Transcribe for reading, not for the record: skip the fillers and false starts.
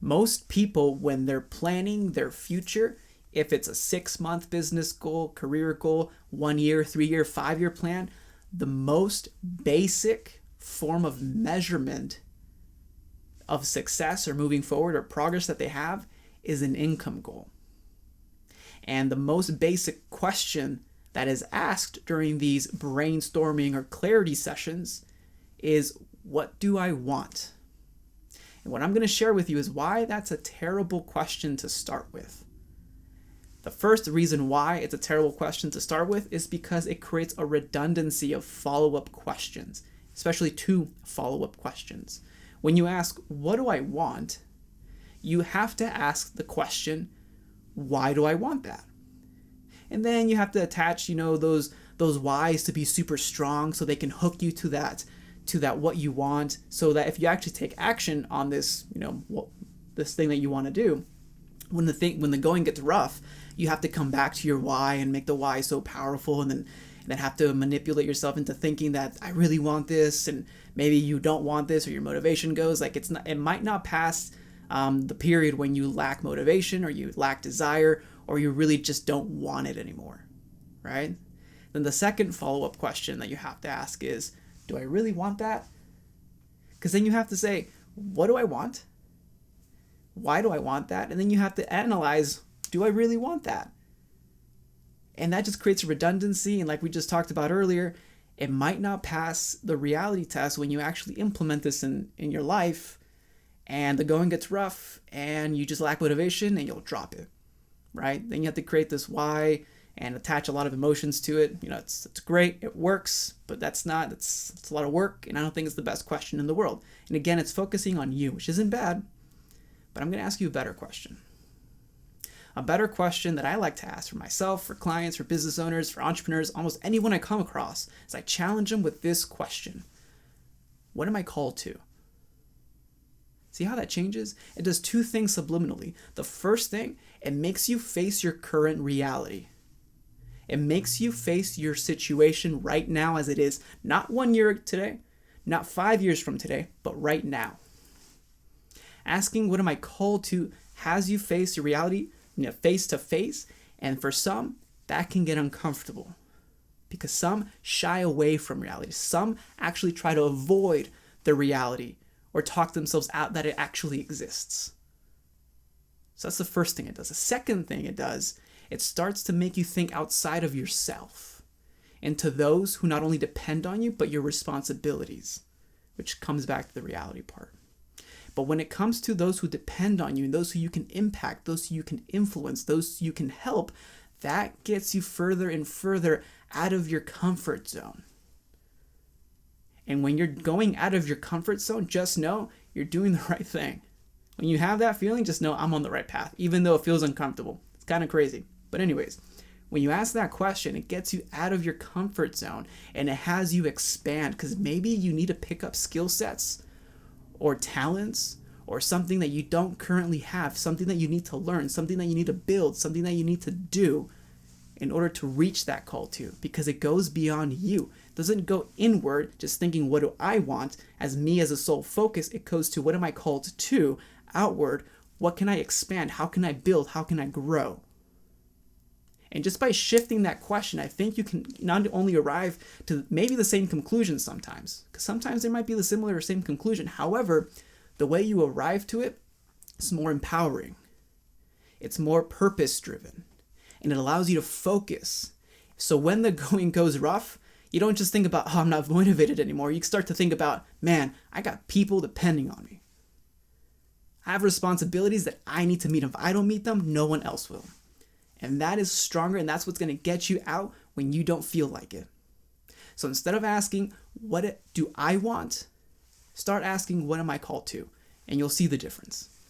Most people, when they're planning their future, if it's a 6-month business goal, career goal, 1 year, 3 year, 5 year plan, the most basic form of measurement of success or moving forward or progress that they have is an income goal. And the most basic question that is asked during these brainstorming or clarity sessions is, what do I want? And what I'm going to share with you is why that's a terrible question to start with. The first reason why it's a terrible question to start with is because it creates a redundancy of follow-up questions, especially 2 follow-up questions. When you ask, what do I want? You have to ask the question, why do I want that? And then you have to attach, those whys to be super strong so they can hook you to that what you want, so that if you actually take action on this, this thing that you want to do, when the going gets rough, you have to come back to your why and make the why so powerful, and then have to manipulate yourself into thinking that I really want this, and maybe you don't want this, or your motivation goes like it might not pass the period when you lack motivation or you lack desire or you really just don't want it anymore, right? Then the second follow-up question that you have to ask is, do I really want that? Because then you have to say, what do I want? Why do I want that? And then you have to analyze, do I really want that? And that just creates a redundancy. And like we just talked about earlier, it might not pass the reality test when you actually implement this in your life, and the going gets rough and you just lack motivation and you'll drop it, right? Then you have to create this why and attach a lot of emotions to it. It's great, it works, but it's a lot of work, and I don't think it's the best question in the world. And again, it's focusing on you, which isn't bad, but I'm going to ask you a better question. A better question that I like to ask for myself, for clients, for business owners, for entrepreneurs, almost anyone I come across, is I challenge them with this question. What am I called to? See how that changes? It does 2 things subliminally. The first thing, it makes you face your current reality. It makes you face your situation right now as it is, not 1 year today, not 5 years from today, but right now. Asking what am I called to has you face your reality, face to face, and for some, that can get uncomfortable because some shy away from reality. Some actually try to avoid the reality or talk themselves out that it actually exists. So that's the first thing it does. The second thing it does, it starts to make you think outside of yourself into those who not only depend on you, but your responsibilities, which comes back to the reality part. But when it comes to those who depend on you and those who you can impact, those who you can influence, those you can help, that gets you further and further out of your comfort zone. And when you're going out of your comfort zone, just know you're doing the right thing. When you have that feeling, just know I'm on the right path, even though it feels uncomfortable. It's kind of crazy. But anyways, when you ask that question, it gets you out of your comfort zone and it has you expand, because maybe you need to pick up skill sets or talents or something that you don't currently have, something that you need to learn, something that you need to build, something that you need to do in order to reach that call to, because it goes beyond you. It doesn't go inward, just thinking, what do I want, as me as a sole focus. It goes to, what am I called to, outward, what can I expand, how can I build, how can I grow? And just by shifting that question, I think you can not only arrive to maybe the same conclusion sometimes, because sometimes there might be the similar or same conclusion. However, the way you arrive to it is more empowering. It's more purpose-driven, and it allows you to focus. So when the going goes rough, you don't just think about, I'm not motivated anymore. You start to think about, man, I got people depending on me. I have responsibilities that I need to meet. If I don't meet them, no one else will. And that is stronger, and that's what's going to get you out when you don't feel like it. So instead of asking, what do I want? Start asking, what am I called to? And you'll see the difference.